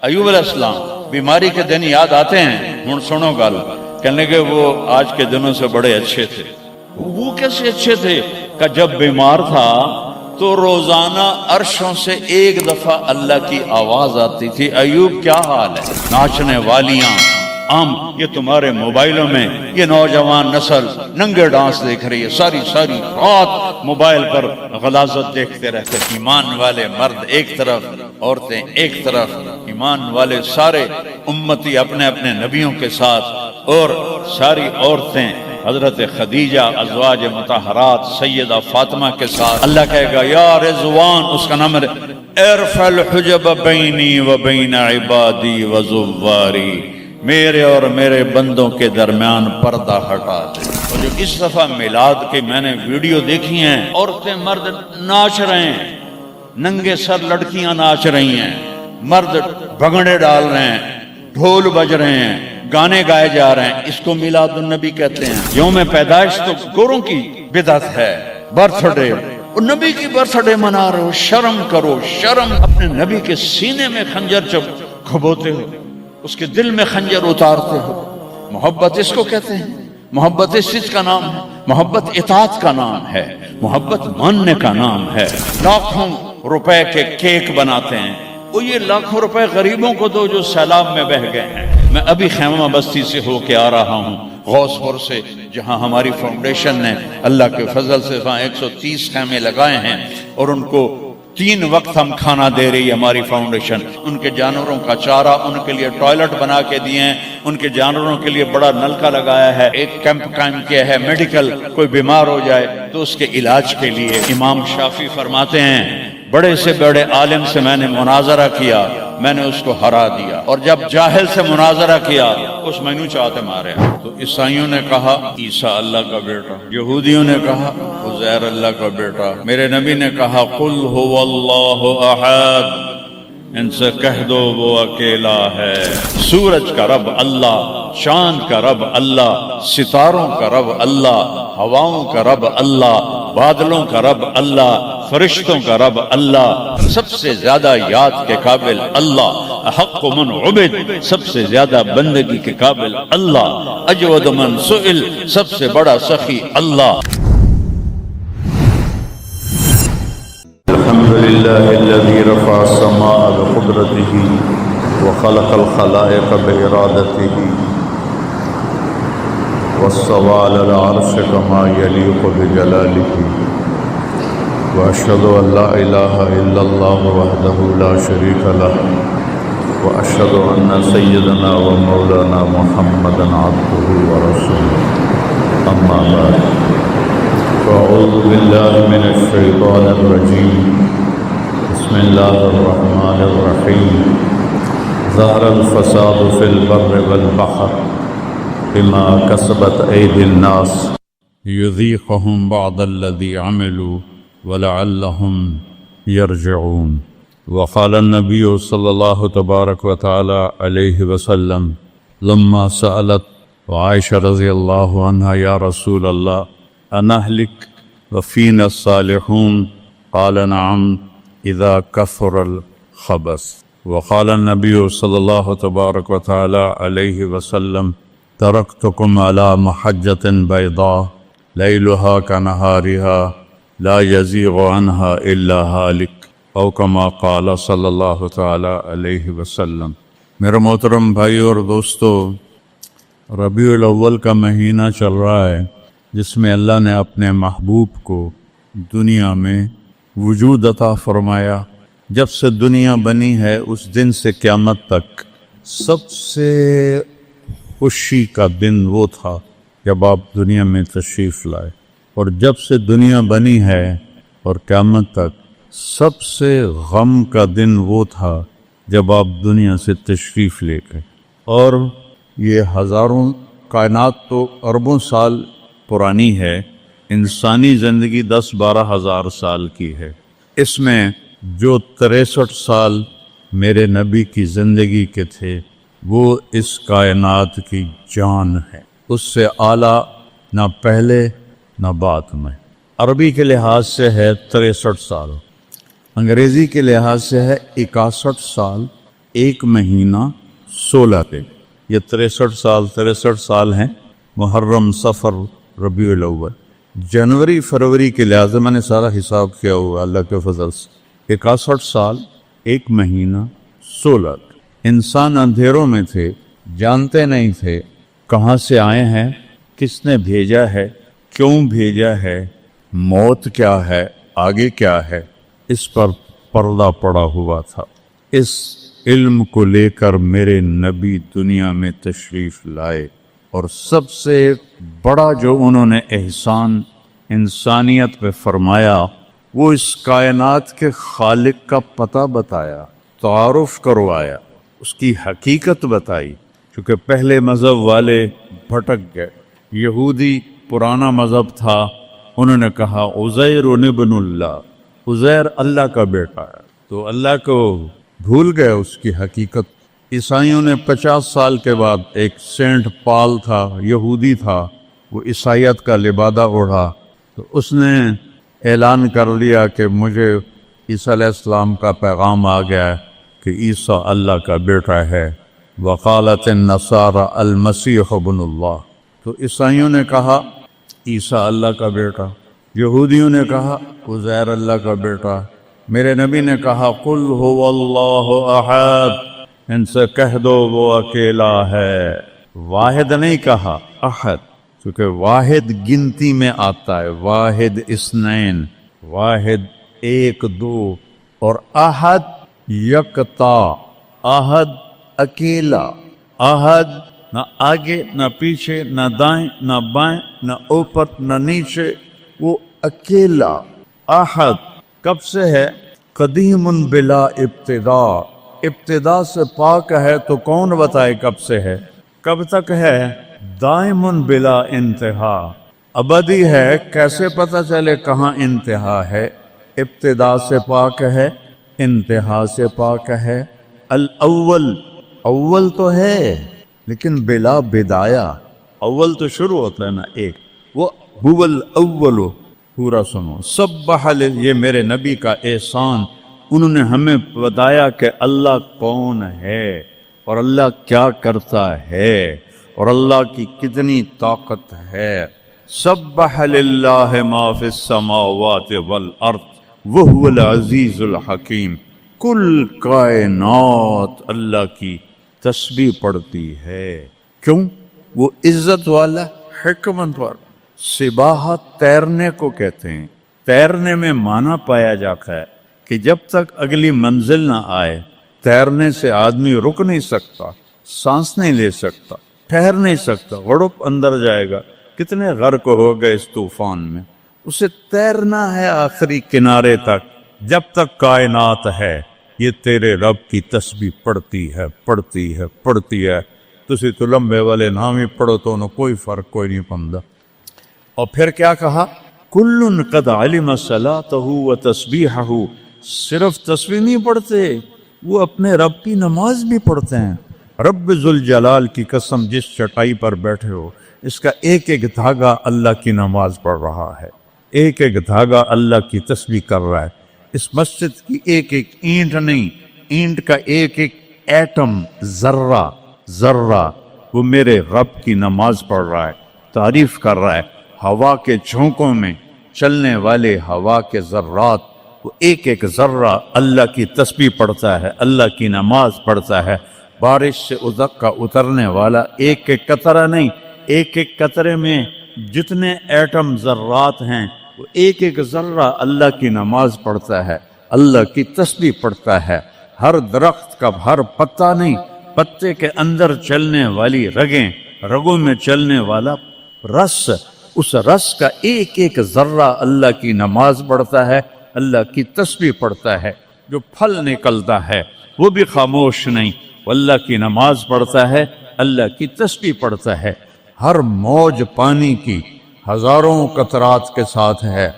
ایوب علیہ السلام بیماری کے دن یاد آتے ہیں، ہن سنو گل، کہنے کہ وہ آج کے دنوں سے بڑے اچھے تھے۔ وہ کیسے اچھے تھے کہ جب بیمار تھا تو روزانہ عرشوں سے ایک دفعہ اللہ کی آواز آتی تھی، ایوب کیا حال ہے؟ ناچنے والیاں عام یہ تمہارے موبائلوں میں یہ نوجوان نسل ننگے ڈانس دیکھ رہی ہے، ساری رات موبائل پر غلاظت دیکھتے رہتے، ایمان والے مرد ایک طرف، عورتیں ایک طرف، ایمان والے سارے امتی اپنے اپنے نبیوں کے ساتھ، اور ساری عورتیں حضرت خدیجہ ازواج مطہرات سیدہ فاطمہ کے ساتھ۔ اللہ کہے گا یا رضوان، اس کا نام ہے ارفع الحجب بینی و بین عبادی و زواری، میرے اور میرے بندوں کے درمیان پردہ ہٹا دے۔ اور جو اس دفعہ میلاد کی میں نے ویڈیو دیکھی ہیں، عورتیں مرد ناچ رہے ہیں، ننگے سر لڑکیاں ناچ رہی ہیں، مرد بھنگڑے ڈال رہے ہیں، ڈھول بج رہے ہیں، گانے گائے جا رہے ہیں، اس کو میلاد النبی کہتے ہیں۔ یوم پیدائش تو گوروں کی بدعت ہے، برتھ ڈے، اور نبی کی برتھ ڈے منا رہے ہو، شرم کرو، شرم۔ اپنے نبی کے سینے میں خنجر جب کھبوتے ہو، اس کے دل میں خنجر اتارتے ہو، محبت اس کو کہتے ہیں۔ محبت اس چیز کا نام ہے، محبت اطاعت کا نام ہے، محبت ماننے کا نام ہے۔ لاکھوں روپے کے کیک بناتے ہیں، وہ یہ لاکھوں روپے غریبوں کو دو جو سیلاب میں بہ گئے ہیں۔ میں ابھی خیمہ بستی سے ہو کے آ رہا ہوں، غوث پور سے، جہاں ہماری فاؤنڈیشن نے اللہ کے فضل سے 130 خیمے لگائے ہیں، اور ان کو 3 وقت ہم کھانا دے رہی ہے ہماری فاؤنڈیشن۔ ان کے جانوروں کا چارہ، ان کے لیے ٹوائلٹ بنا کے دیے ہیں، ان کے جانوروں کے لیے بڑا نلکا لگایا ہے، ایک کیمپ قائم کیا ہے میڈیکل، کوئی بیمار ہو جائے تو اس کے علاج کے لیے۔ امام شافعی فرماتے ہیں بڑے سے بڑے عالم سے میں نے مناظرہ کیا، میں نے اس کو ہرا دیا، اور جب جاہل سے مناظرہ کیا اس مینو چاہتے مارے۔ تو عیسائیوں نے کہا عیسیٰ اللہ کا بیٹا، یہودیوں نے کہا عزیر اللہ کا بیٹا، میرے نبی نے کہا قل هو اللہ احد، ان سے کہہ دو وہ اکیلا ہے۔ سورج کا رب اللہ، چاند کا رب اللہ، ستاروں کا رب اللہ، ہواؤں کا رب اللہ، بادلوں کا رب اللہ، فرشتوں کا رب اللہ، سب سے زیادہ یاد کے قابل اللہ، احق من عبد، سب سے زیادہ بندگی کے قابل اللہ، اجود من سئل، سب سے بڑا سخی اللہ۔ الحمد لله الذي رفع السماء بقدرته وخلق الخلائق بإرادته واستوى على العرش كما يليق بجلاله، وأشهد أن لا إله إلا الله وحده لا شريك له، وأشهد أن سيدنا ومولانا محمدا عبده ورسوله، أما بعد، فأعوذ بالله من الشيطان الرجيم، بسم الله الرحمن الرحيم، ظهر الفساد في البر والبحر بما كسبت أيدي الناس ليذيقهم بعض الذي عملوا ولعلهم يرجعون۔ وقال النبي صلى الله تبارك وتعالى عليه وسلم لما سألت عائشة رضي الله عنها يا رسول الله أنهلك وفينا الصالحون؟ قال نعم إذا كثر الخبث۔ وقال النبي صلى الله تبارك وتعالى عليه وسلم تركتكم على محجة بيضاء ليلها كنهارها لا يزيغ عنها إلا هالك، أو كما قال صلى الله تعالى عليه وسلم۔ میرے محترم بھائی اور دوستو، ربیع الاول کا مہینہ چل رہا ہے جس میں اللہ نے اپنے محبوب کو دنیا میں وجود عطا فرمایا۔ جب سے دنیا بنی ہے اس دن سے قیامت تک سب سے خوشی کا دن وہ تھا جب آپ دنیا میں تشریف لائے، اور جب سے دنیا بنی ہے اور قیامت تک سب سے غم کا دن وہ تھا جب آپ دنیا سے تشریف لے گئے۔ اور یہ ہزاروں کائنات تو اربوں سال پرانی ہے، انسانی زندگی 10-12 ہزار سال کی ہے۔ اس میں جو 63 سال میرے نبی کی زندگی کے تھے وہ اس کائنات کی جان ہے، اس سے اعلیٰ نہ پہلے نہ بعد میں۔ عربی کے لحاظ سے ہے 63 سال، انگریزی کے لحاظ سے ہے 61 سال ایک مہینہ 16 دن، یہ 63 سال ہیں، محرم، صفر، ربیع الاول، جنوری فروری کے لحاظ سے میں نے سارا حساب کیا ہوا اللہ کے فضل سے، 61 سال 1 مہینہ 16 دن۔ انسان اندھیروں میں تھے، جانتے نہیں تھے کہاں سے آئے ہیں، کس نے بھیجا ہے، کیوں بھیجا ہے، موت کیا ہے، آگے کیا ہے، اس پر پردہ پڑا ہوا تھا۔ اس علم کو لے کر میرے نبی دنیا میں تشریف لائے، اور سب سے بڑا جو انہوں نے احسان انسانیت پہ فرمایا وہ اس کائنات کے خالق کا پتہ بتایا، تعارف کروایا، اس کی حقیقت بتائی، کیونکہ پہلے مذہب والے بھٹک گئے۔ یہودی پرانا مذہب تھا، انہوں نے کہا عزیر ابن اللہ، عزیر اللہ کا بیٹا ہے، تو اللہ کو بھول گئے اس کی حقیقت۔ عیسائیوں نے 50 سال کے بعد، ایک سینٹ پال تھا، یہودی تھا، وہ عیسائیت کا لبادہ اوڑھا، تو اس نے اعلان کر لیا کہ مجھے عیسیٰ علیہ السلام کا پیغام آ گیا ہے کہ عیسیٰ اللہ کا بیٹا ہے۔ وقالت النصارى المسیح ابن اللہ، تو عیسائیوں نے کہا عیسیٰ اللہ کا بیٹا، یہودیوں نے کہا عزیر اللہ کا بیٹا۔ میرے نبی نے کہا قل هو اللہ احد، ان سے کہہ دو وہ اکیلا ہے، واحد نہیں کہا، احد، کیونکہ واحد گنتی میں آتا ہے، واحد اثنین، واحد ایک دو، اور احد یکتا، احد اکیلا، احد نہ آگے نہ پیچھے نہ دائیں نہ بائیں نہ اوپر نہ نیچے، وہ اکیلا احد۔ کب سے ہے؟ قدیم بلا ابتدا، ابتدا سے پاک ہے، تو کون بتائے کب سے ہے، کب تک ہے؟ دائم بلا انتہا، ابدی ہے، کیسے پتہ چلے کہاں انتہا ہے؟ ابتدا سے پاک ہے، انتہا سے پاک ہے۔ الاول، اول تو ہے لیکن بلا بدایا، اول تو شروع ہوتا ہے نا ایک، وہ هو الاول، پورا سنو۔ سبح، یہ میرے نبی کا احسان، انہوں نے ہمیں بتایا کہ اللہ کون ہے اور اللہ کیا کرتا ہے اور اللہ کی کتنی طاقت ہے۔ سبح للہ ما فی السماوات والارض وہو العزیز الحکیم، کل کائنات اللہ کی تسبیح پڑھتی ہے، کیوں؟ وہ عزت والا، حکمت والا۔ سباحت تیرنے کو کہتے ہیں، تیرنے میں معنی پایا جاتا ہے کہ جب تک اگلی منزل نہ آئے تیرنے سے آدمی رک نہیں سکتا، سانس نہیں لے سکتا، ٹھہر نہیں سکتا، غڑپ اندر جائے گا۔ کتنے غرق ہو گئے اس طوفان میں، اسے تیرنا ہے آخری کنارے تک، جب تک کائنات ہے یہ تیرے رب کی تسبیح پڑھتی ہے، پڑھتی ہے، پڑھتی ہے۔ تسی تو لمبے والے نام ہی پڑھو تو انہوں کوئی فرق کوئی نہیں پندا۔ اور پھر کیا کہا؟ کل قد علم صلاتہ و تسبیحہ، صرف تسبیح نہیں پڑھتے، وہ اپنے رب کی نماز بھی پڑھتے ہیں۔ رب ذوالجلال کی قسم، جس چٹائی پر بیٹھے ہو اس کا ایک ایک دھاگا اللہ کی نماز پڑھ رہا ہے، ایک ایک دھاگا اللہ کی تسبیح کر رہا ہے۔ اس مسجد کی ایک ایک اینٹ نہیں، اینٹ کا ایک ایک ایٹم، ذرہ ذرہ، وہ میرے رب کی نماز پڑھ رہا ہے، تعریف کر رہا ہے۔ ہوا کے جھونکوں میں چلنے والے ہوا کے ذرات، وہ ایک ایک ذرہ اللہ کی تسبیح پڑھتا ہے، اللہ کی نماز پڑھتا ہے۔ بارش سے ادک کا اترنے والا ایک ایک قطرہ نہیں، ایک ایک قطرے میں جتنے ایٹم ذرات ہیں، وہ ایک ایک ذرہ اللہ کی نماز پڑھتا ہے، اللہ کی تسبیح پڑھتا ہے۔ ہر درخت کا ہر پتا نہیں، پتے کے اندر چلنے والی رگیں، رگوں میں چلنے والا رس، اس رس کا ایک ایک ذرہ اللہ کی نماز پڑھتا ہے، اللہ کی تسبیح پڑھتا ہے۔ جو پھل نکلتا ہے وہ بھی خاموش نہیں، وہ اللہ کی نماز پڑھتا ہے، اللہ کی تسبیح پڑھتا ہے۔ ہر موج پانی کی ہزاروں قطرات کے ساتھ ہے،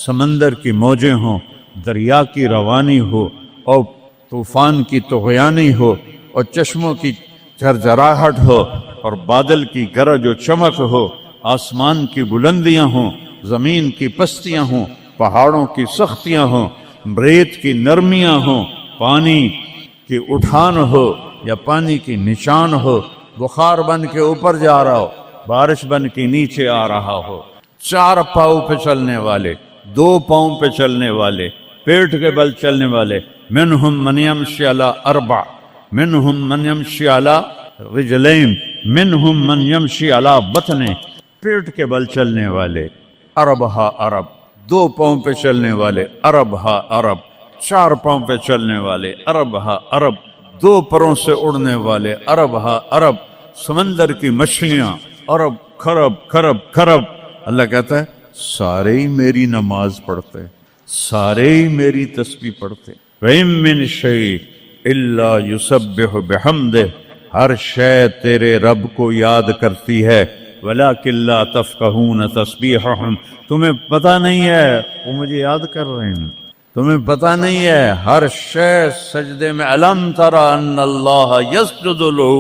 سمندر کی موجیں ہوں، دریا کی روانی ہو، اور طوفان کی طغیانی ہو، اور چشموں کی جھرجھراہٹ ہو، اور بادل کی گرج و چمک ہو، آسمان کی بلندیاں ہوں، زمین کی پستیاں ہوں، پہاڑوں کی سختیاں ہوں، ریت کی نرمیاں ہوں، پانی کہ اٹھان ہو یا پانی کی نشان ہو، بخار بن کے اوپر جا رہا ہو، بارش بن کے نیچے آ رہا ہو، 4 پاؤں پہ چلنے والے، 2 پاؤں پہ چلنے والے، پیٹ کے بل چلنے والے، منہم من یمشی علی 4، منہم من یمشی علی رجلین، منہم من یمشی علی بطن، پیٹ کے بل چلنے والے، عرب ہا عرب، 2 پاؤں پہ چلنے والے، عرب ہا عرب، 4 پاؤں پہ چلنے والے، عرب ہا عرب، 2 پروں سے اڑنے والے، عرب ہا عرب، سمندر کی مچھلیاں، عرب کھرب کھرب کھرب۔ اللہ کہتا ہے سارے ہی میری نماز پڑھتے، سارے ہی میری تسبیح پڑھتے۔ وَإِن مِّن شَيْءٍ إِلَّا يُسَبِّحُ بِحَمْدِهِ، ہر شے تیرے رب کو یاد کرتی ہے، وَلَٰكِن لَّا تَفْقَهُونَ تَسْبِيحَهُمْ، تمہیں پتہ نہیں ہے وہ مجھے یاد کر رہے ہیں، تمہیں پتہ نہیں ہے ہر شے سجدے میں۔ أَلَمْ تَرَ أَنَّ اللَّهَ يَسْجُدُ لَهُ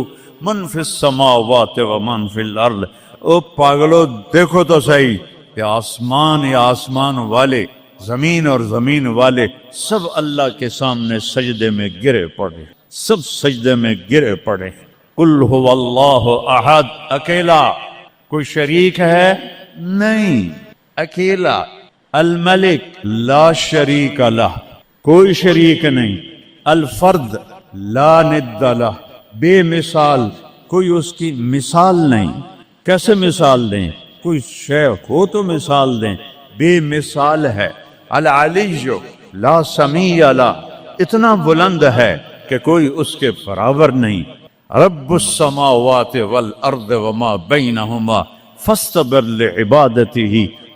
مَن فِي السَّمَاوَاتِ وَمَن فِي الْأَرْضِ، او پاگلو دیکھو تو صحیح کہ آسمان یا آسمان والے، زمین اور زمین والے سب اللہ کے سامنے سجدے میں گرے پڑے، سب سجدے میں گرے پڑے۔ قل هو اللہ احد، اکیلا، کوئی شریک ہے نہیں، اکیلا، الملک لا شریک لہ، کوئی شریک نہیں، الفرد لا ند لہ، بے مثال، کوئی اس کی مثال نہیں۔ کیسے مثال دیں؟ کوئی شے ہو تو مثال دیں، بے مثال ہے۔ العلی لا سمیع لہ، اتنا بلند ہے کہ کوئی اس کے برابر نہیں۔ رب السماوات والارض وما بینہما فاستبر لعبادتہ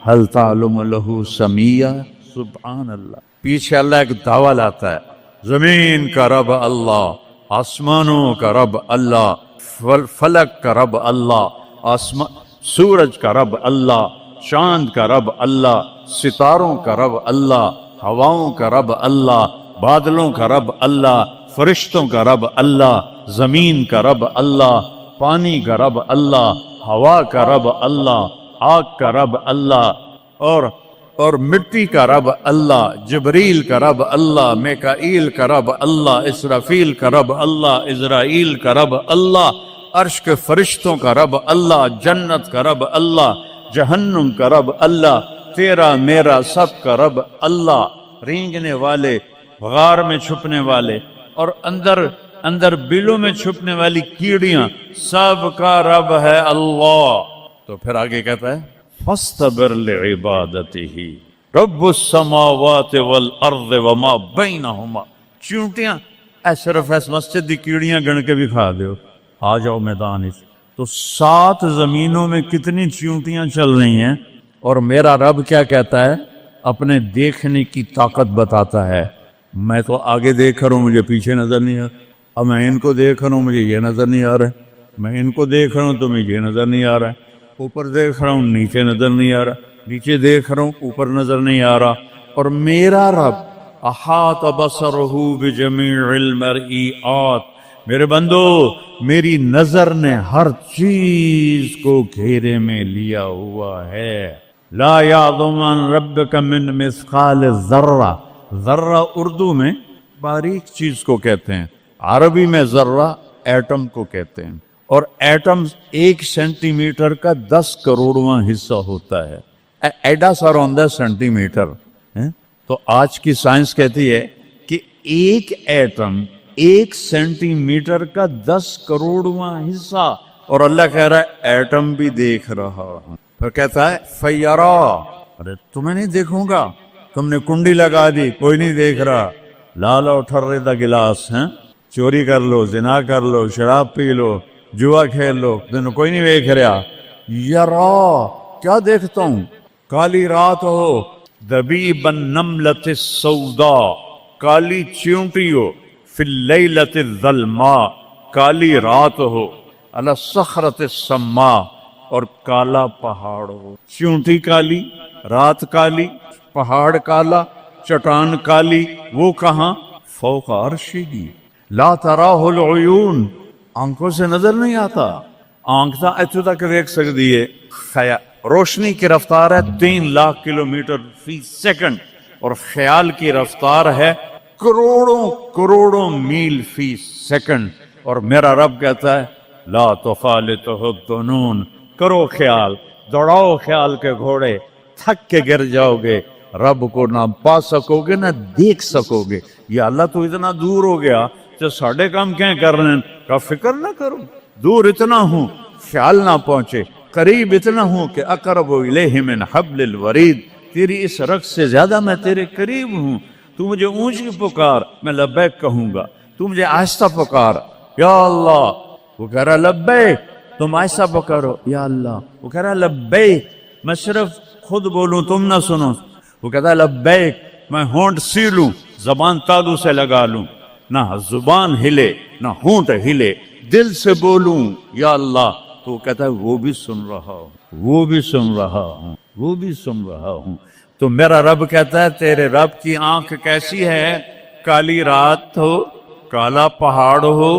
هل تعلم له سمیع، سبحان اللہ۔ پیچھے اللہ ایک دعویٰ لاتا ہے، زمین کا رب اللہ، آسمانوں کا رب اللہ، فلک کا رب اللہ، سورج کا رب اللہ، چاند کا رب اللہ، ستاروں کا رب اللہ، ہواؤں کا رب اللہ، بادلوں کا رب اللہ، فرشتوں کا رب اللہ، زمین کا رب اللہ، پانی کا رب اللہ، ہوا کا رب اللہ، آگ کا رب اللہ، اور مٹی کا رب اللہ، جبریل کا رب اللہ، میکائیل کا رب اللہ، اسرافیل کا رب اللہ، عزرائیل کا رب اللہ، عرش کے فرشتوں کا رب اللہ، جنت کا رب اللہ، جہنم کا رب اللہ، تیرا میرا سب کا رب اللہ، رینگنے والے، غار میں چھپنے والے اور اندر بلوں میں چھپنے والی کیڑیاں، سب کا رب ہے اللہ۔ تو پھر آگے کہتا ہے فاستبر لعبادتہ رب السماوات والارض وما بینہما، چیونٹیاں صرف اس مسجد دی کیڑیاں گن کے بھی کھا دیو، آ جاؤ میدان اس۔ تو 7 زمینوں میں کتنی چیونٹیاں چل رہی ہیں، اور میرا رب کیا کہتا ہے؟ اپنے دیکھنے کی طاقت بتاتا ہے۔ میں تو آگے دیکھ رہا ہوں، مجھے پیچھے نظر نہیں آ رہا، اب میں ان کو دیکھ رہا ہوں، مجھے یہ نظر نہیں آ رہا ہے، میں ان کو دیکھ رہا ہوں تو مجھے یہ نظر نہیں آ رہا ہے، اوپر دیکھ رہا ہوں نیچے نظر نہیں آ رہا، نیچے دیکھ رہا ہوں اوپر نظر نہیں آ رہا۔ اور میرا رب احاط بصرہ بجمیع المرئیات، میرے بندو میری نظر نے ہر چیز کو گھیرے میں لیا ہوا ہے۔ لا یعظم عن ربک من مثقال ذرہ، ذرہ اردو میں باریک چیز کو کہتے ہیں، عربی میں ذرہ ایٹم کو کہتے ہیں، اور ایٹم 1 سینٹی میٹر کا 10 کروڑواں حصہ ہوتا ہے، ایڈا سا روندا سینٹی میٹر۔ تو آج کی سائنس کہتی ہے کہ ایک ایٹم 1 سینٹی میٹر کا 10 کروڑواں حصہ، اور اللہ کہہ رہا ہے ایٹم بھی دیکھ رہا ہوں۔ پھر کہتا ہے فیرا، ارے تمہیں نہیں دیکھوں گا، تم نے کنڈی لگا دی، کوئی نہیں دیکھ رہا، لالا اٹھر دا گلاس ہیں، چوری کر لو، زنا کر لو، شراب پی لو، جوا کھیل لو، تمہیں کوئی نہیں دیکھ رہا۔ یرا، کیا دیکھتا ہوں؟ کالی رات ہو، دبیب النملۃ السوداء، کالی چیونٹی ہو، فی اللیلۃ الظلماء، کالی رات ہو، علی الصخرۃ السماء، اور کالا پہاڑ ہو۔ چیونٹی کالی، رات کالی، پہاڑ کالا، چٹان کالی، وہ کہاں؟ فوق عرشہ، لا تراہ العیون، آنکھوں سے نظر نہیں آتا، آنکھ تا ایتھے تک دیکھ سکتی ہے، روشنی کی رفتار ہے 3 لاکھ کلومیٹر فی سیکنڈ، اور خیال کی رفتار ہے کروڑوں کروڑوں میل فی سیکنڈ، اور میرا رب کہتا ہے لا تخالطہ الظنون، کرو خیال، دوڑاؤ خیال کے گھوڑے، تھک کے گر جاؤ گے، رب کو نہ پا سکو گے نہ دیکھ سکو گے۔ یا اللہ تو اتنا دور ہو گیا تو ساڑھے کام کیا کر رہے ہیں؟ کہ فکر نہ کرو، دور اتنا ہوں خیال نہ پہنچے، قریب اتنا ہوں کہ اقرب الیہ من حبل الورید، تیری اس رگ سے زیادہ میں تیرے قریب ہوں۔ تو مجھے اونچی پکار، میں لبیک کہوں گا، تو مجھے آہستہ پکار، یا اللہ، وہ کہہ رہا لبیک، تم آہستہ پکارو، یا اللہ، وہ کہہ رہا لبیک، میں صرف خود بولوں تم نہ سنو، وہ کہتا ہے لبیک، میں ہونٹ سیلوں، زبان تالو سے لگا لوں، نہ زبان ہلے نہ ہونٹ ہلے، دل سے بولوں یا اللہ، تو وہ کہتا ہے وہ بھی سن رہا ہوں، وہ بھی سن رہا ہوں، وہ بھی سن رہا ہوں۔ تو میرا رب کہتا ہے تیرے رب کی آنکھ کیسی ہے؟ کالی رات ہو، کالا پہاڑ ہو،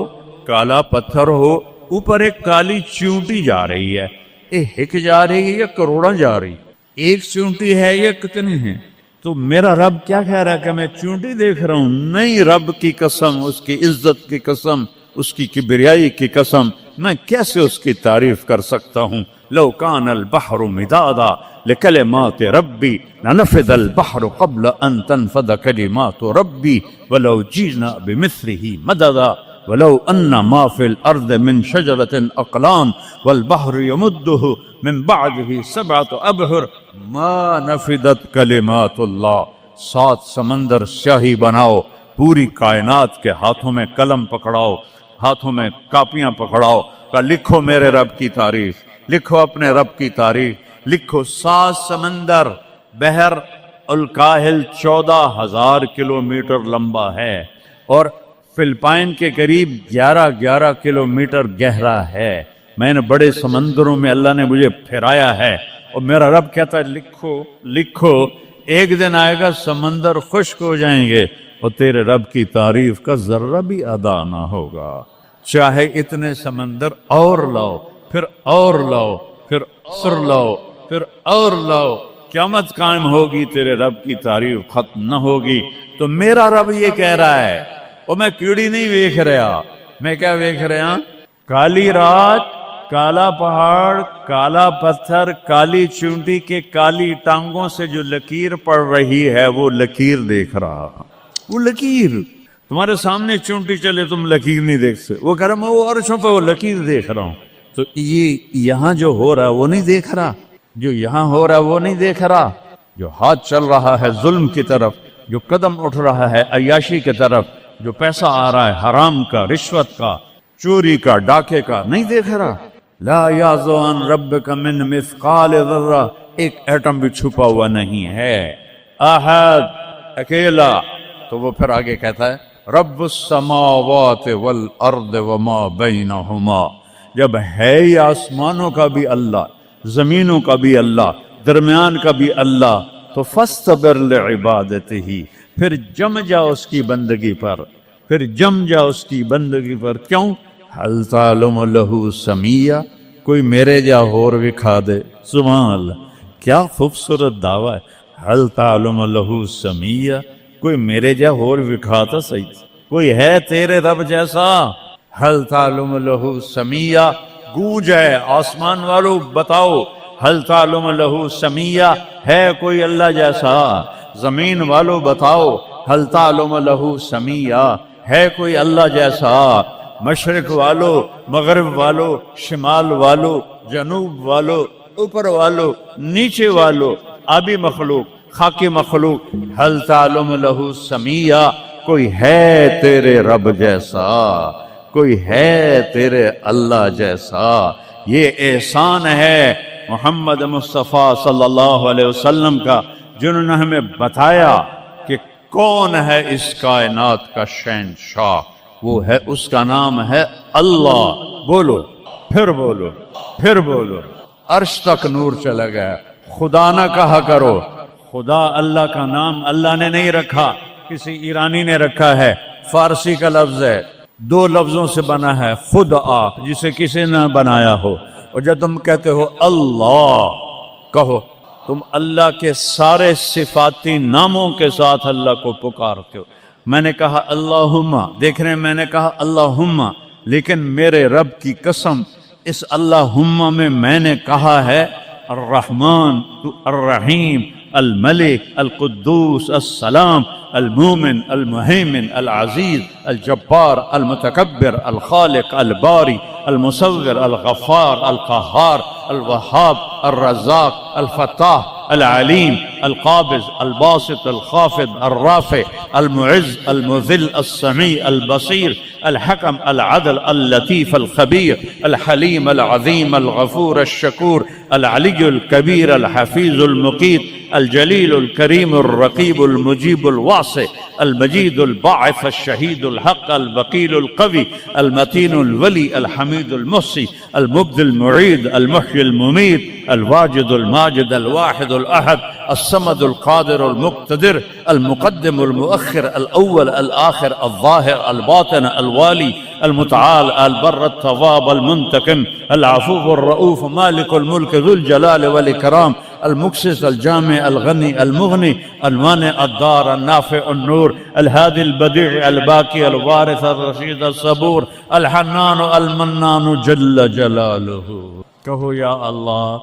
کالا پتھر ہو، اوپر ایک کالی چیونٹی جا رہی ہے، ایک جا رہی ہے یا کروڑاں جا رہی ہے؟ ایک چیونٹی ہے یا کتنی ہیں؟ تو میرا رب کیا کہہ رہا ہے کہ میں چیونٹی دیکھ رہا ہوں؟ نہیں، رب کی قسم، اس کی عزت کی قسم، اس کی کبریائی کی قسم، میں کیسے اس کی تعریف کر سکتا ہوں؟ لو کان البحر مدادا لکلمات ربی لنفد البحر قبل ان تنفد کلمات ربی ولو جئنا بمثله مددا ولو ان ما فی الارض من شجرۃ اقلام والبحر یمده من بعده سبعة ابحر ما نفدت کلمات اللہ۔ 7 سمندر سیاہی بناؤ، پوری کائنات کے ہاتھوں میں قلم پکڑاؤ، ہاتھوں میں کاپیاں پکڑاؤ، کہ لکھو میرے رب کی تعریف، لکھو اپنے رب کی تعریف، لکھو۔ 7 سمندر، بحر الکاہل 14,000 کلومیٹر لمبا ہے، اور فلپائن کے قریب 11 کلومیٹر گہرا ہے۔ میں نے بڑے سمندروں میں اللہ نے مجھے پھرایا ہے، اور میرا رب کہتا ہے لکھو لکھو، ایک دن آئے گا سمندر خشک ہو جائیں گے اور تیرے رب کی تعریف کا ذرہ بھی ادا نہ ہوگا، چاہے اتنے سمندر اور لاؤ، پھر اور لاؤ، پھر اور لاؤ، پھر اور لاؤ، قیامت قائم ہوگی، تیرے رب کی تعریف ختم نہ ہوگی۔ تو میرا رب یہ کہہ رہا ہے، اور میں کیڑی نہیں دیکھ رہا، میں کیا دیکھ رہا؟ کالی رات، کالا پہاڑ، کالا پتھر، کالی چونٹی کے کالی ٹانگوں سے جو لکیر پڑ رہی ہے وہ لکیر دیکھ رہا، وہ لکیر تمہارے سامنے چونٹی چلے تم لکیر نہیں دیکھ سکتے، وہ کہہ رہا میں وہ عرشوں پہ وہ لکیر دیکھ رہا ہوں۔ تو یہ یہاں جو ہو رہا ہے وہ نہیں دیکھ رہا، جو یہاں ہو رہا ہے وہ نہیں دیکھ رہا، جو ہاتھ چل رہا ہے ظلم کی طرف، جو قدم اٹھ رہا ہے عیاشی کی طرف، جو پیسہ آ رہا ہے حرام کا، رشوت کا، چوری کا، ڈاکے کا، نہیں دیکھ رہا۔ لا یعزو عن ربک من مثقال ذرہ، ایک ایٹم بھی چھپا ہوا نہیں ہے، احد، اکیلا۔ تو وہ پھر آگے کہتا ہے رب السماوات والارض وما بینہما، جب ہے ہی آسمانوں کا بھی اللہ، زمینوں کا بھی اللہ، درمیان کا بھی اللہ، تو فاصطبر لعبادتہ، پھر جم جا اس کی بندگی پر، پھر جم جا اس کی بندگی پر۔ کیوں؟ حل تعلم لہ سمیہ، کوئی میرے جا ہور وکھا دے، سبحان اللہ، کیا خوبصورت دعویٰ ہے، حل تعلم لہ سمیہ، کوئی میرے جا ہور وکھا تا صحیح، کوئی ہے تیرے رب جیسا؟ حل تعلم لہ سمیہ، گونج ہے آسمان والو بتاؤ، حل تعلم لہ سمیہ، ہے کوئی اللہ جیسا؟ زمین والو بتاؤ، حل تعلم لہ سمیہ، ہے کوئی اللہ جیسا؟ مشرق والو، مغرب والو، شمال والو، جنوب والو، اوپر والو، نیچے والو، آبی مخلوق، خاکی مخلوق، حل تعلم لہ سمیہ، کوئی ہے تیرے رب جیسا، کوئی ہے تیرے اللہ جیسا؟ یہ احسان ہے محمد مصطفیٰ صلی اللہ علیہ وسلم کا، جنہوں نے ہمیں بتایا کہ کون ہے اس کائنات کا شہنشاہ، وہ ہے، اس کا نام ہے اللہ۔ بولو، پھر بولو، پھر بولو، عرش تک نور چلا گیا۔ خدا نہ کہا کرو، خدا اللہ کا نام اللہ نے نہیں رکھا، کسی ایرانی نے رکھا ہے، فارسی کا لفظ ہے، 2 لفظوں سے بنا ہے، خود آ، جسے کسی نے بنایا ہو۔ اور جب تم کہتے ہو اللہ، کہو تم اللہ کے سارے صفاتی ناموں کے ساتھ اللہ کو پکارتے ہو، میں نے کہا اللہم، دیکھ رہے ہیں میں نے کہا اللہم، لیکن میرے رب کی قسم اس اللہم میں نے کہا ہے الرحمن الرحیم الملک القدوس السلام المومن المہیمن العزیز الجبار المتکبر الخالق الباری المصور الغفار القہار الوہاب الرزاق الفتاح العلیم القابض الباسط الخافض الرافع المعز المذل السمیع البصیر الحکم العدل اللطیف الخبیر الحلیم العظیم الغفور الشکور العلی الکبیر الحفیظ المقیت الجلیل الکریم الرقیب المجیب الواسع المجید الباعث الشہید الحق الوکیل القوی المتین الولی الحمید المحصی المبدی المعید المحیی الممید الواجد الماجد الواحد الأحد الصمد القادر المقتدر المقدم المؤخر الأول الآخر الظاهر الباطن الوالي المتعال البر التواب المنتقم العفو الرؤوف مالك الملك ذو الجلال والإكرام المقسط الجامع الغني المغني المانع الدار النافع النور الهادي البديع الباقي الوارث الرشيد الصبور الحنان المنان جل جلاله. کہو یا اللہ،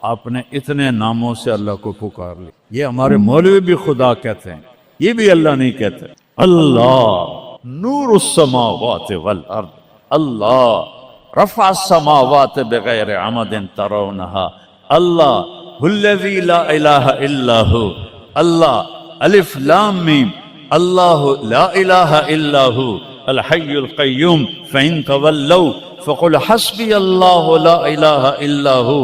آپ نے اتنے ناموں سے اللہ کو پکار لی. یہ ہمارے مولوی بھی خدا کہتے ہیں، یہ بھی اللہ نہیں کہتے. اللہ نور السماوات والارض، اللہ رفع السماوات بغیر عمد ترونها، اللہ الذی لا الہ الا ہو، اللہ الف لام میم، اللہ لا الہ الا ہو الحی القیوم فإن تولوا فقل حسبی اللہ لا الہ الا ہو.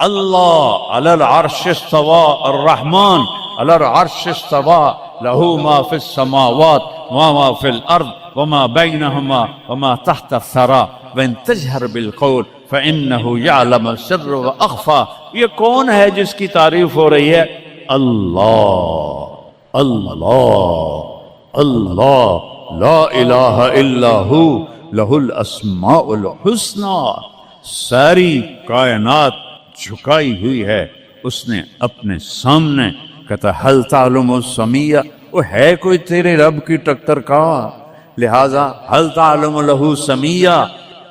اللہ علی العرش استوى الرحمن علی العرش استوى له ما في السماوات وما في الأرض وما بينهما وما تحت الثرى وإن تجهر بالقول فإنه يعلم السر وأخفى. یہ کون ہے جس کی تعریف ہو رہی ہے؟ اللہ اللہ اللہ لا الہ الا ہو لہ الاسماء الحسنى. ساری کائنات جھکائی ہوئی ہے اس نے اپنے سامنے. کہتا حل تعلم السمیہ، وہ ہے کوئی تیرے رب کی ٹکر کا؟ لہذا حل تعلم لہ سمیہ،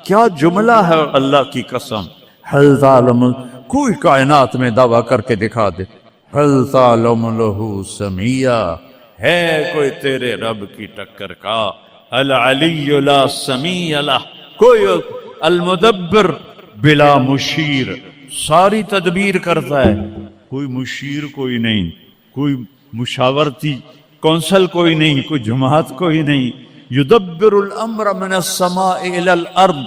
کیا جملہ ہے اللہ کی قسم. حل تعلم، کوئی کائنات میں دعویٰ کر کے دکھا دے حل تعلم لہ سمیہ، ہے کوئی تیرے رب کی ٹکر کا. العلی لا سمیہ لہ، کوئی المدبر بلا مشیر، ساری تدبیر کرتا ہے، کوئی مشیر کوئی نہیں، کوئی مشاورتی کونسل کوئی نہیں، کوئی جماعت کوئی نہیں. یدبر الامر من السماء الى الارض،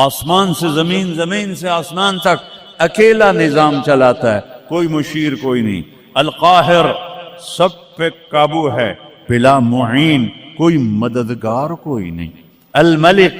آسمان سے زمین، زمین سے آسمان تک اکیلا نظام چلاتا ہے، کوئی مشیر کوئی نہیں. القاہر، سب پہ قابو ہے، بلا معین، کوئی مددگار کوئی نہیں. الملک،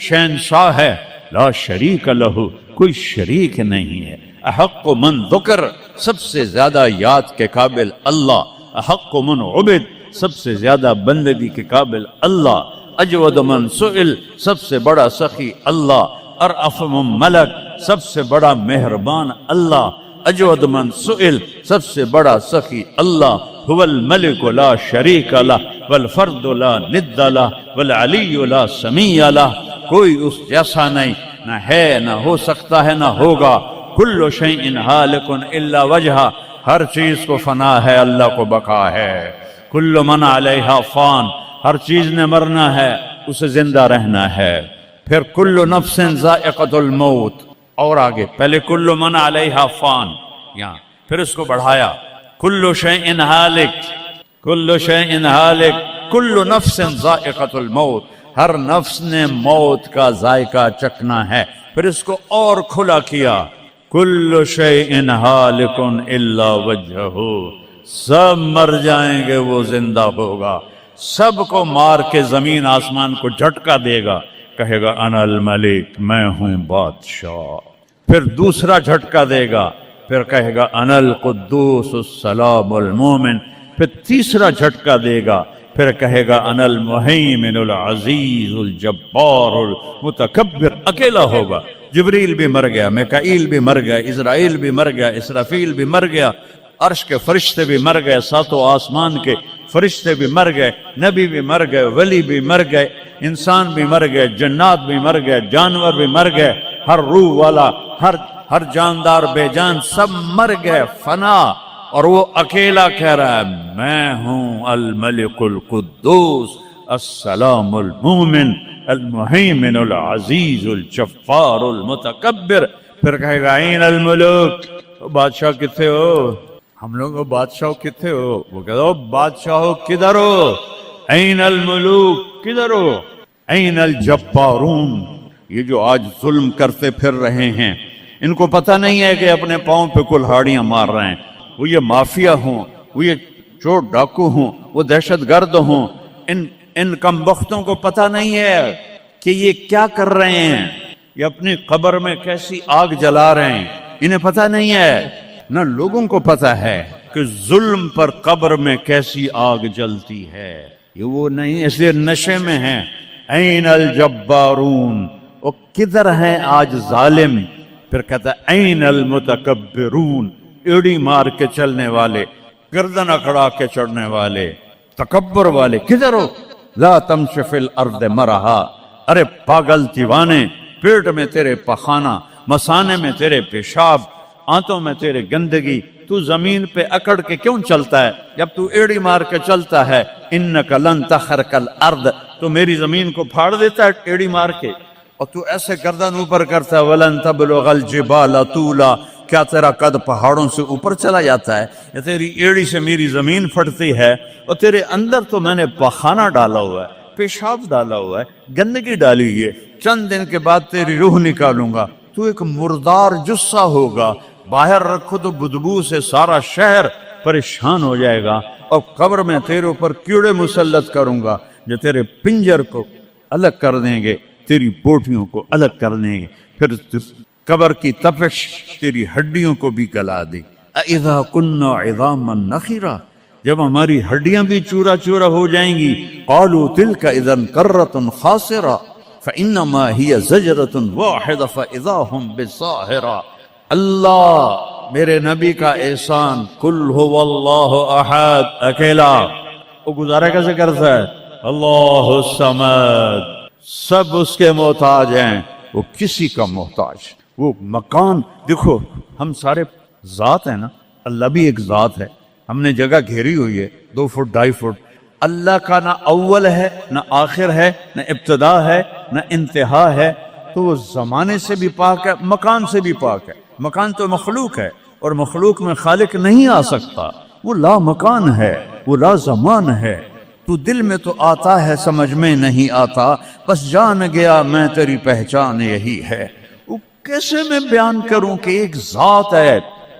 شہنشاہ ہے، لا شریک لہ، کوئی شریک نہیں ہے. احق من ذکر، سب سے زیادہ یاد کے قابل اللہ. احق من عبد، سب سے زیادہ بندگی کے قابل اللہ. اجود من سئل، سب سے بڑا سخی اللہ. ارأف من ملک، سب سے بڑا مہربان اللہ. اجود من سئل، سب سے بڑا سخی اللہ. هو الملک لا شریک لہ والفرد لا ند لہ والعلی لا سمیع لہ، کوئی اس جیسا نہیں، نہ ہے نہ ہو سکتا ہے نہ ہوگا. کل شیء ہالک الا وجہہ، ہر چیز کو فنا ہے اللہ کو بقا ہے. کل من علیہا فان، ہر چیز نے مرنا ہے اسے زندہ رہنا ہے. پھر کل نفس ذائقۃ الموت، اور آگے پہلے کل من علیہا فان، یہاں پھر اس کو بڑھایا کل شیء ہالک، کل شیء ہالک، کل نفس ذائقۃ الموت، ہر نفس نے موت کا ذائقہ چکھنا ہے. پھر اس کو اور کھلا کیا کل شیء ہالک الا وجہہ، سب مر جائیں گے وہ زندہ ہوگا. سب کو مار کے زمین آسمان کو جھٹکا دے گا، کہے گا انا الملک، میں ہوں بادشاہ. پھر دوسرا جھٹکا دے گا، پھر کہے گا انا القدوس السلام المومن. پھر تیسرا جھٹکا دے گا، پھر کہے گا انا المہیمن العزیز الجبار المتکبر. اکیلا ہوگا. جبریل بھی مر گیا، میکائیل بھی مر گیا، اسرائیل بھی مر گیا، اسرافیل بھی مر گیا، عرش کے فرشتے بھی مر گئے، ساتوں آسمان کے فرشتے بھی مر گئے، نبی بھی مر گئے، ولی بھی مر گئے، انسان بھی مر گئے، جنات بھی مر گئے، جانور بھی مر گئے، ہر روح والا، ہر جاندار بے جان سب مر گئے، فنا۔ اور وہ اکیلا کہہ رہا ہے میں ہوں الملک القدوس السلام المومن المہیمن العزیز الجبار المتکبر۔ پھر کہے گا این الملوک، بادشاہ کتنے ہو؟ ہم لوگ بادشاہ کتنے ہو؟ وہ کہتا ہو بادشاہ کدھر ہو؟ این الملوک، کدھر ہو؟ این الجبارون، یہ جو آج ظلم کرتے پھر رہے ہیں، ان کو پتہ نہیں ہے کہ اپنے پاؤں پہ کلہاڑیاں مار رہے ہیں۔ وہ یہ مافیا ہوں، وہ یہ چور ڈاکو ہوں، وہ دہشت گرد ہوں، ان کم بختوں کو پتہ نہیں ہے کہ یہ کیا کر رہے ہیں، یہ اپنی قبر میں کیسی آگ جلا رہے ہیں، انہیں پتہ نہیں ہے۔ نہ لوگوں کو پتہ ہے کہ ظلم پر قبر میں کیسی آگ جلتی ہے، یہ وہ نہیں، اس لیے نشے میں ہیں۔ این الجبارون، وہ کدھر ہیں آج ظالم؟ پھر کہتا ہے این المتکبرون، ایڑی مار کے چلنے والے، گردن اکڑا کے چڑھنے والے، تکبر والے، کدھر ہو؟ لا تمشی فی الارض مرحا، ارے پاگل دیوانے، پیٹ میں تیرے پخانہ، مثانے میں تیرے پیشاب، آنتوں میں تیرے گندگی، تو زمین پہ اکڑ کے کیوں چلتا ہے؟ جب تو ایڑی مار کے چلتا ہے، انک لن تخرق الارض، تو میری زمین کو پھاڑ دیتا ہے ایڑی مار کے، اور تو ایسے گردن اوپر کرتا ہے، ولن تبلغ الجبال طولا، کیا تیرا قد پہاڑوں سے اوپر چلا جاتا ہے؟ یا تیری ایڑی سے میری زمین پھٹتی ہے، اور تیرے اندر تو میں نے پخانہ ڈالا ہوا ہے، پیشاب ڈالا ہوا ہے، گندگی ڈالی ہوئی ہے، چند دن کے بعد تیری روح نکالوں گا، تو ایک مردار جثہ ہوگا، باہر رکھو تو بدبو سے سارا شہر پریشان ہو جائے گا، اور قبر میں تیرے اوپر کیڑے مسلط کروں گا جو تیرے پنجر کو الگ کر دیں گے، تیری بوٹیوں کو الگ کر دیں گے، پھر قبر کی تپش تیری ہڈیوں کو بھی گلا دے۔ اذا كنا عظاما نخرا، جب ہماری ہڈیاں بھی چورا چورا ہو جائیں گی، قالوا تلك اذا كرة خاسرة فانما هي زجرة واحدة فاذا هم بالساهرة۔ اللہ میرے نبی کا احسان، قل هو اللہ احد، اکیلا، وہ گزارا کیسے کرتا ہے؟ اللہ الصمد، سب اس کے محتاج ہیں، وہ کسی کا محتاج۔ وہ مکان دیکھو، ہم سارے ذات ہیں نا، اللہ بھی ایک ذات ہے، ہم نے جگہ گھیری ہوئی ہے 2 فٹ 2.5 فٹ، اللہ کا نہ اول ہے نہ آخر ہے نہ ابتدا ہے نہ انتہا ہے، تو وہ زمانے سے بھی پاک ہے، مکان سے بھی پاک ہے۔ مکان تو مخلوق ہے، اور مخلوق میں خالق نہیں آ سکتا، وہ لا مکان ہے، وہ لا زمان ہے۔ تو دل میں تو آتا ہے، سمجھ میں نہیں آتا، بس جان گیا میں تیری پہچان یہی ہے۔ وہ کیسے میں بیان کروں کہ ایک ذات ہے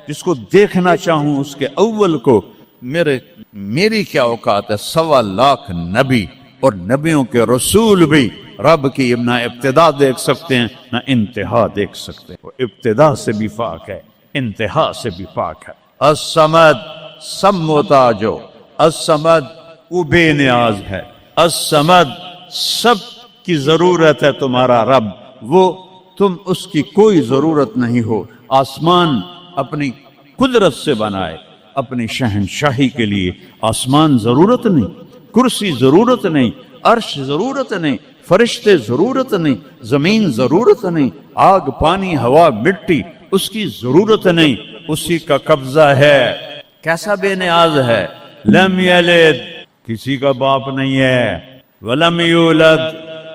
جس کو دیکھنا چاہوں اس کے اول کو، میری کیا اوقات ہے؟ 1.25 لاکھ نبی اور نبیوں کے رسول بھی رب کی نہ ابتدا دیکھ سکتے ہیں نہ انتہا دیکھ سکتے ہیں، وہ ابتدا سے بھی پاک ہے، انتہا سے بھی پاک ہے۔ الصمد، سب محتاج ہو، الصمد وہ بے نیاز ہے، الصمد سب کی ضرورت ہے تمہارا رب، وہ تم اس کی کوئی ضرورت نہیں ہو۔ آسمان اپنی قدرت سے بنائے، اپنی شہنشاہی کے لیے آسمان ضرورت نہیں، کرسی ضرورت نہیں، عرش ضرورت نہیں، فرشتے ضرورت نہیں، زمین ضرورت نہیں، آگ پانی ہوا مٹی اس کی ضرورت نہیں، اسی کا قبضہ ہے۔ کیسا بے نیاز ہے؟ لم یلد، کسی کا باپ نہیں ہے، ولم یولد،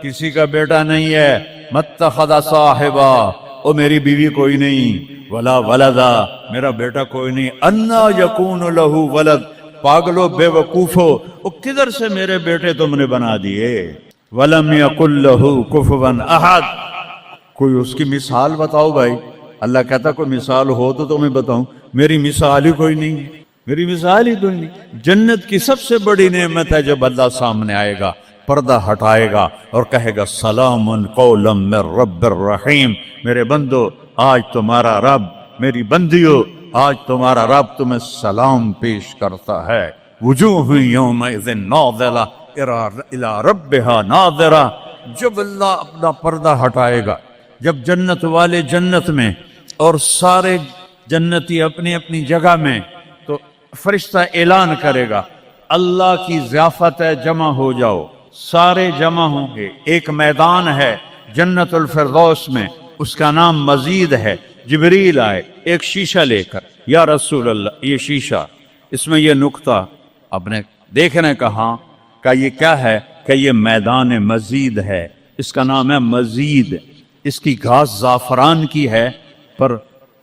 کسی کا بیٹا نہیں ہے، متخذ صاحبہ، او میری بیوی کوئی نہیں، ولا ولدا، میرا بیٹا کوئی نہیں، انا یکون لہ ولد، پاگلو بے وقوفو، او کدھر سے میرے بیٹے تم نے بنا دیے؟ ولم یکن لہ کفوا احد، کوئی اس کی مثال بتاؤ بھائی۔ اللہ کہتا کوئی مثال ہو تو تمہیں بتاؤں، میری مثال ہی کوئی نہیں، میری مثال ہی تو نہیں۔ جنت کی سب سے بڑی نعمت ہے جب اللہ سامنے آئے گا، پردہ ہٹائے گا اور کہے گا سلام قولا من رب الرحیم، میرے بندو آج تمہارا رب، میری بندیو آج تمہارا رب تمہیں سلام پیش کرتا ہے۔ وجوہ یومئذ ناظرہ الی ربہا ناظرہ، جب اللہ اپنا پردہ ہٹائے گا، جب جنت والے جنت میں اور سارے جنتی اپنی اپنی جگہ میں، تو فرشتہ اعلان کرے گا اللہ کی ضیافت ہے، جمع ہو جاؤ، سارے جمع ہوں گے۔ ایک میدان ہے جنت الفردوس میں، اس کا نام مزید ہے۔ جبریل آئے ایک شیشہ لے کر، یا رسول اللہ یہ شیشہ، اس میں یہ نقطہ آپ نے دیکھنے کہا کہ یہ کیا ہے؟ کہ یہ میدان مزید ہے، اس کا نام ہے مزید۔ اس کی گھاس زعفران کی ہے پر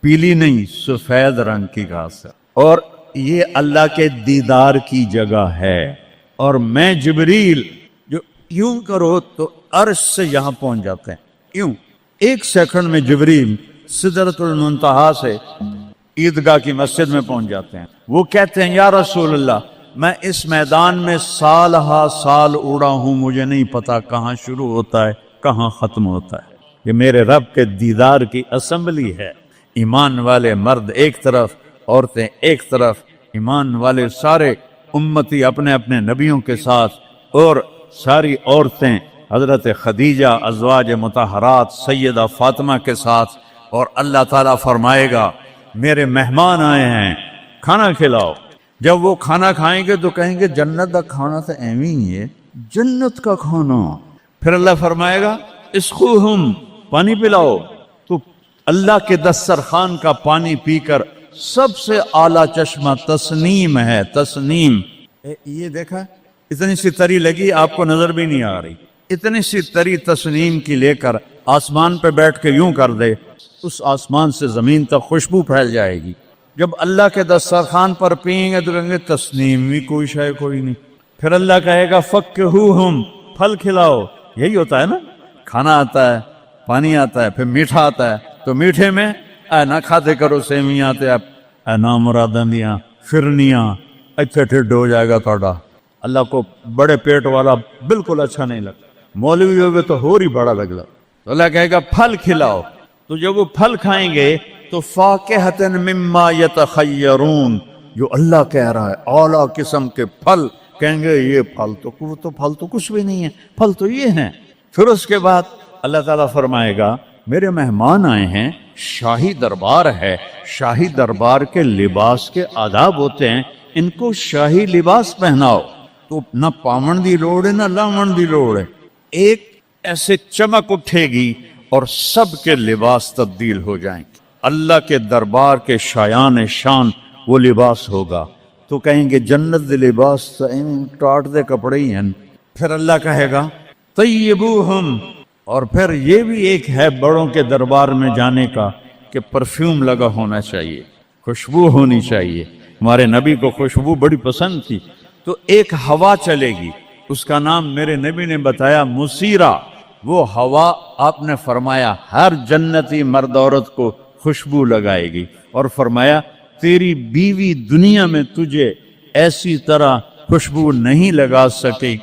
پیلی نہیں، سفید رنگ کی گھاس ہے، اور یہ اللہ کے دیدار کی جگہ ہے۔ اور میں جبریل جو یوں کرو تو عرش سے یہاں پہنچ جاتے ہیں، یوں ایک سیکنڈ میں جبریل سدرۃ المنتہا سے عیدگاہ کی مسجد میں پہنچ جاتے ہیں۔ وہ کہتے ہیں یا رسول اللہ میں اس میدان میں سال ہا سال اڑا ہوں، مجھے نہیں پتا کہاں شروع ہوتا ہے کہاں ختم ہوتا ہے۔ یہ میرے رب کے دیدار کی اسمبلی ہے۔ ایمان والے مرد ایک طرف، عورتیں ایک طرف، ایمان والے سارے امتی اپنے اپنے نبیوں کے ساتھ، اور ساری عورتیں حضرت خدیجہ ازواج مطہرات سیدہ فاطمہ کے ساتھ۔ اور اللہ تعالیٰ فرمائے گا میرے مہمان آئے ہیں، کھانا کھلاؤ۔ جب وہ کھانا کھائیں گے تو کہیں گے جنت کا کھانا تو ایویں ہی ہے، جنت کا کھانا۔ پھر اللہ فرمائے گا اسقوہم، پانی پلاؤ۔ تو اللہ کے دسترخوان کا پانی پی کر سب سے اعلیٰ چشمہ تسنیم ہے، تسنیم۔ یہ دیکھا اتنی سی تری لگی، آپ کو نظر بھی نہیں آ رہی، اتنی سی تری تسنیم کی لے کر آسمان پہ بیٹھ کے یوں کر دے، اس آسمان سے زمین تک خوشبو پھیل جائے گی۔ جب اللہ کے دسترخوان پر پئیں گے تو کہیں گے تسنیم بھی کوئی شے کوئی نہیں۔ پھر اللہ کہے گا فکہوہم، پھل کھلاؤ۔ یہی ہوتا ہے نا، کھانا آتا ہے، پانی آتا ہے، پھر میٹھا آتا ہے، تو میٹھے میں اے نہ کھاتے کرو سیویاں تے اے نامراداں دیاں فرنیاں، اتنے ٹھڈ ہو جائے گا تھوڑا۔ اللہ کو بڑے پیٹ والا بالکل اچھا نہیں لگتا، مولوی ہوگے تو اور ہی بڑا لگتا۔ تو اللہ کہے گا پھل کھلاؤ۔ تو جب وہ پھل کھائیں گے تو فاکہۃ مما یتخیرون، جو اللہ کہہ رہا ہے اعلیٰ قسم کے پھل، کہیں گے یہ پھل تو کچھ بھی نہیں ہے، پھل تو یہ ہیں۔ پھر اس کے بعد اللہ تعالیٰ فرمائے گا میرے مہمان آئے ہیں، شاہی دربار ہے، شاہی دربار کے لباس کے آداب ہوتے ہیں، ان کو شاہی لباس پہناؤ۔ تو نہ پاون دی لوڑ ہے نہ لاون دی لوڑ ہے، ایک ایسے چمک اٹھے گی اور سب کے لباس تبدیل ہو جائیں گے۔ اللہ کے دربار کے شایان شان وہ لباس ہوگا، تو کہیں گے جنت دے لباس ٹاٹ دے کپڑے ہی ہیں۔ پھر اللہ کہے گا طیبوہم، اور پھر یہ بھی ایک ہے بڑوں کے دربار میں جانے کا کہ پرفیوم لگا ہونا چاہیے، خوشبو ہونی چاہیے۔ ہمارے نبی کو خوشبو بڑی پسند تھی، تو ایک ہوا چلے گی، اس کا نام میرے نبی نے بتایا مسیرہ۔ وہ ہوا آپ نے فرمایا ہر جنتی مرد عورت کو خوشبو لگائے گی، اور فرمایا تیری بیوی دنیا میں تجھے ایسی طرح خوشبو نہیں لگا سکی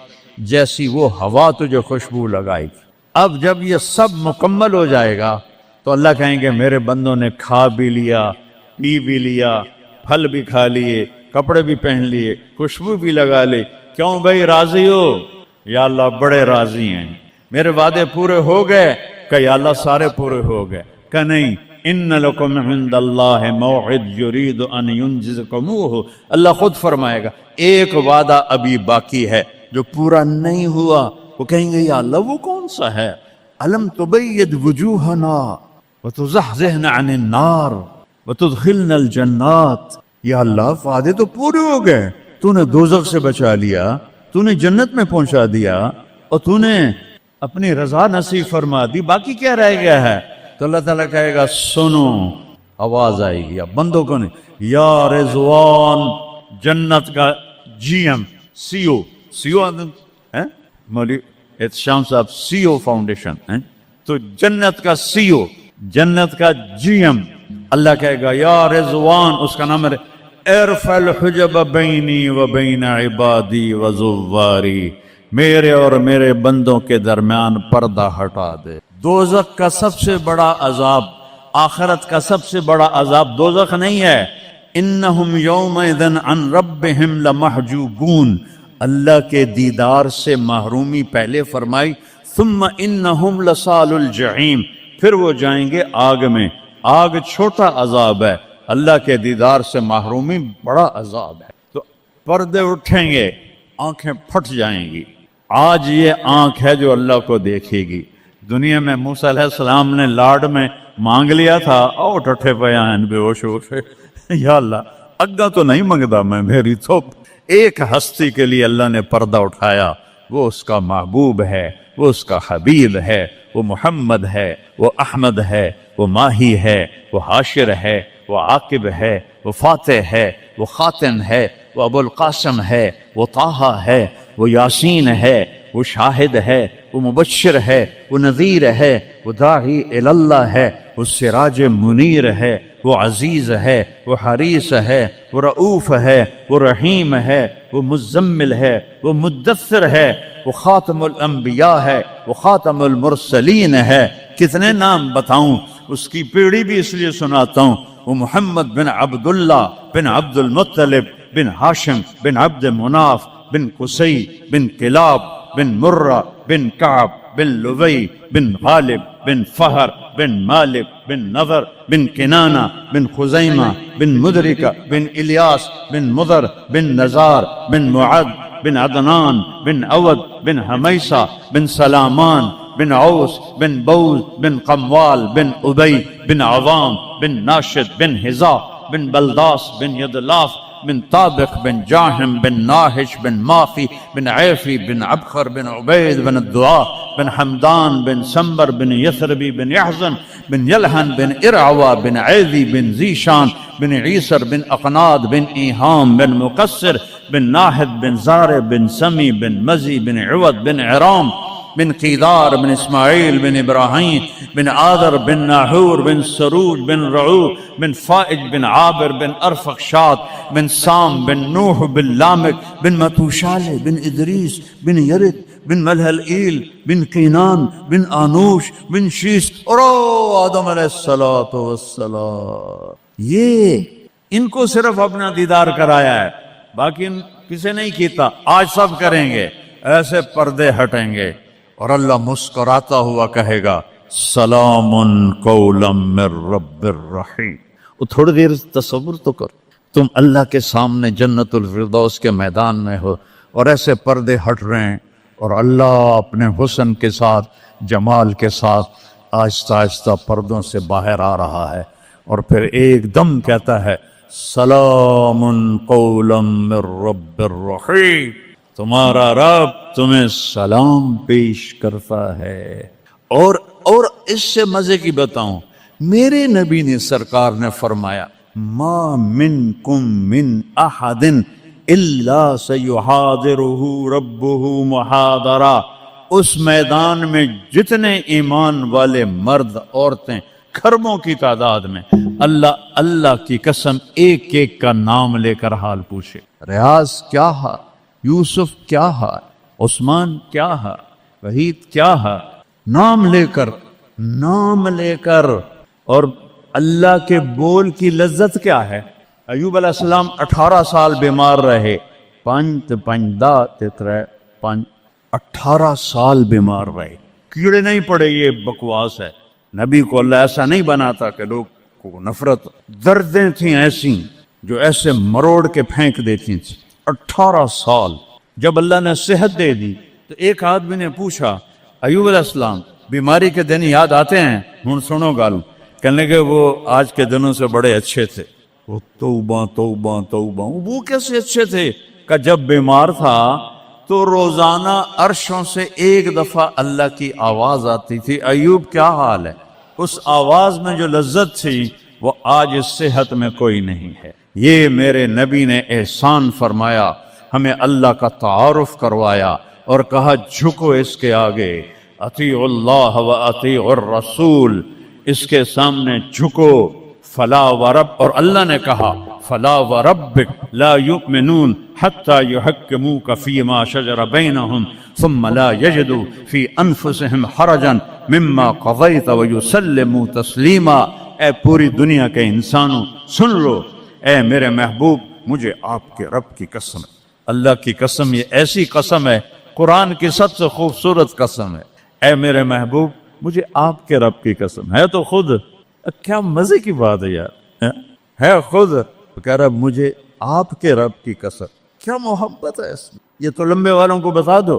جیسی وہ ہوا تجھے خوشبو لگائے گی۔ اب جب یہ سب مکمل ہو جائے گا تو اللہ کہیں گے میرے بندوں نے کھا بھی لیا، پی بھی لیا، پھل بھی کھا لیے، کپڑے بھی پہن لیے، خوشبو بھی لگا لے، کیوں بھائی راضی ہو؟ یا اللہ بڑے راضی ہیں، میرے وعدے پورے ہو گئے؟ کہ یا اللہ سارے پورے ہو گئے؟ کہ نہیں، ان لکم عند اللہ موعد یرید ان ینجزکموہ، اللہ خود فرمائے گا ایک وعدہ ابھی باقی ہے جو پورا نہیں ہوا۔ وہ کہیں گے یا اللہ وہ کون سا ہے؟ الم تبید وجوہنا وتزحزحنا عن النار وتدخلنا الجنات، یا اللہ وعدے تو پورے ہو گئے، تو نے دوزخ سے بچا لیا، تو نے جنت میں پہنچا دیا، اور تو نے اپنی رضا نصیب فرما دی، باقی کیا رہ گیا ہے؟ تو اللہ تعالیٰ کہے گا سنو، آواز آئے گی، اب بندوں کو نہیں، یا رضوان، جنت کا جی ایم سی او مولوی احتشام صاحب سی او فاؤنڈیشن، تو جنت کا سی او، جنت کا جی ایم، اللہ کہے گا یا رضوان، اس کا نام ہے ارفع الحجب بینی و بین عبادی و زواری، میرے اور میرے بندوں کے درمیان پردہ ہٹا دے۔ دوزخ کا سب سے بڑا عذاب، آخرت کا سب سے بڑا عذاب دوزخ نہیں ہے، انہم یومئذ عن ربہم لمحجوبون، اللہ کے دیدار سے محرومی پہلے فرمائی، ثم انہم لصال الجحیم، پھر وہ جائیں گے آگ میں۔ آگ چھوٹا عذاب ہے، اللہ کے دیدار سے محرومی بڑا عذاب ہے۔ تو پردے اٹھیں گے، آنکھیں پھٹ جائیں گی۔ آج یہ آنکھ ہے جو اللہ کو دیکھے گی۔ دنیا میں موسیٰ علیہ السلام نے لاڈ میں مانگ لیا تھا، او ٹھٹھے پیان بے ہوش ہوشے، یا اللہ اگا تو نہیں منگدا میں، میری تو ایک ہستی کے لیے اللہ نے پردہ اٹھایا، وہ اس کا محبوب ہے، وہ اس کا حبیب ہے، وہ محمد ہے، وہ احمد ہے، وہ ماہی ہے، وہ حاشر ہے، وہ عاقب ہے، وہ فاتح ہے، وہ خاتم ہے، وہ ابو القاسم ہے، وہ طٰہٰ ہے، وہ یاسین ہے، وہ شاہد ہے، وہ مبشر ہے، وہ نذیر ہے، وہ داعی اللہ ہے، وہ سراج منیر ہے، وہ عزیز ہے، وہ حریص ہے، وہ رؤوف ہے، وہ رحیم ہے، وہ مزمل ہے، وہ مدثر ہے، وہ خاتم الانبیاء ہے، وہ خاتم المرسلین ہے۔ کتنے نام بتاؤں، اس کی پیڑھی بھی اس لیے سناتا ہوں۔ وہ محمد بن عبداللہ بن عبد المطلب بن ہاشم بن عبد مناف بن قصی بن کلاب بن مرہ بن کعب بن لوی بن غالب بن فہر بن مالک بن نضر بن کنانہ بن خزیمہ بن مدرکہ بن الیاس بن مضر بن نزار بن معد بن عدنان بن عود بن حمیسہ بن سلامان بن عوس بن بوز بن قموال بن ابی بن عوام بن ناشد بن حذا بن بلداس بن یدلاف بن طابق بن جاہم بن ناہش بن مافی بن عیفی بن عبخر بن عبید بن الدعاء بن حمدان بن سمبر بن یثربی بن یحزن بن یلحن بن ارعوا بن عیذی بن ذیشان بن عیسر بن اقناد بن ایہام بن مقصر بن ناحد بن زار بن سمی بن مزی بن عود بن عرام بن قیدار بن اسماعیل بن ابراہیم بن آدر بن ناحور بن سروج بن رعو بن فائج بن عابر بن ارفخشاد بن سام بن نوح بن لامک بن متوشالہ بن ادریس بن یرد بن ملہلئیل بن قینان بن آنوش بن شیس اور آدم علیہ السلام۔ یہ ان کو صرف اپنا دیدار کرایا ہے، باقی کسے نہیں کیتا۔ آج سب کریں گے، ایسے پردے ہٹیں گے اور اللہ مسکراتا ہوا کہے گا سلام قولا من رب الرحیم۔ وہ تھوڑی دیر تصور تو کر، تم اللہ کے سامنے جنت الفردوس کے میدان میں ہو اور ایسے پردے ہٹ رہے ہیں اور اللہ اپنے حسن کے ساتھ، جمال کے ساتھ آہستہ آہستہ پردوں سے باہر آ رہا ہے، اور پھر ایک دم کہتا ہے سلام قولا من رب الرحیم، تمہارا رب تمہیں سلام پیش کرتا ہے۔ اور اس سے مزے کی بتاؤں، میرے نبی نے سرکار نے فرمایا ما منکم من احد الا سیحاضرہ ربہ محاضرہ، اس میدان میں جتنے ایمان والے مرد عورتیں کھربوں کی تعداد میں، اللہ کی قسم ایک ایک کا نام لے کر حال پوچھے، ریاض کیا ہے، یوسف کیا ہے، عثمان کیا ہے، وحید کیا ہے، نام لے کر۔ اور اللہ کے بول کی لذت کیا ہے؟ ایوب علیہ السلام 18 سال بیمار رہے، 18 سال بیمار رہے، کیڑے نہیں پڑے، یہ بکواس ہے۔ نبی کو اللہ ایسا نہیں بناتا کہ لوگ کو نفرت، دردیں تھیں ایسی جو ایسے مروڑ کے پھینک دیتی تھیں۔ 18 سال جب اللہ نے صحت دے دی تو ایک آدمی نے پوچھا ایوب علیہ السلام بیماری کے دن یاد آتے ہیں؟ ہن سنو گل، کہنے کہ وہ آج کے دنوں سے بڑے اچھے تھے۔ وہ توبہ توبہ توبہ، وہ کیسے اچھے تھے؟ کہ جب بیمار تھا تو روزانہ عرشوں سے ایک دفعہ اللہ کی آواز آتی تھی ایوب کیا حال ہے؟ اس آواز میں جو لذت تھی وہ آج اس صحت میں کوئی نہیں ہے۔ یہ میرے نبی نے احسان فرمایا، ہمیں اللہ کا تعارف کروایا اور کہا جھکو اس کے آگے، اطیعوا اللہ و اطیعوا الرسول، اس کے سامنے جھکو۔ فلا ورب، اور اللہ نے کہا فلا وربک لا یؤمنون حتی یحکموک فیما شجر بینہم ثم لا یجدوا فی انفسہم حرجا مما قضیت ویسلموا تسلیما۔ اے پوری دنیا کے انسانوں سن لو، اے میرے محبوب مجھے آپ کے رب کی قسم ہے، اللہ کی قسم، یہ ایسی قسم ہے، قرآن کی سب سے خوبصورت قسم ہے، اے میرے محبوب مجھے آپ کے رب کی قسم ہے۔ تو خود کیا مزے کی بات ہے یار، ہے خود کہہ رہا مجھے آپ کے رب کی قسم، کیا محبت ہے اس میں. یہ تو لمبے والوں کو بتا دو،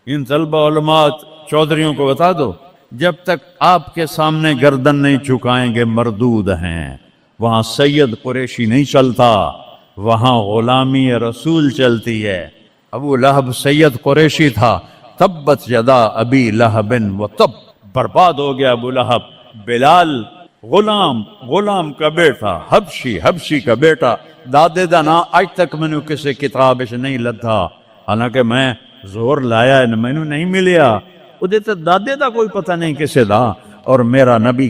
ان طلبہ علماء چودھریوں کو بتا دو، جب تک آپ کے سامنے گردن نہیں جھکائیں گے مردود ہیں. وہاں سید قریشی نہیں چلتا، وہاں غلامی رسول چلتی ہے. ابو لہب سید قریشی تھا، تبت یدا ابی لہب و تب، برباد ہو گیا ابو لہب. بلال غلام کا بیٹا، حبشی کا بیٹا، دادے دا نا اج تک مینوں کسی کتاب وچ نہیں لدھا، حالانکہ میں زور لایا مینوں نہیں ملیا. ادھے تے دادے دا کوئی پتہ نہیں کسے دا. اور میرا نبی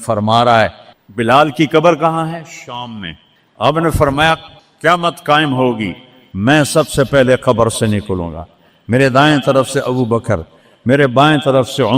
فرما رہا ہے بلال کی قبر کہاں ہے؟ شام میں. آپ نے فرمایا قیامت قائم ہوگی، میں سب سے پہلے قبر سے نکلوں گا. میرے دائیں طرف سے ابو بکر، میرے بائیں طرف سے عمر،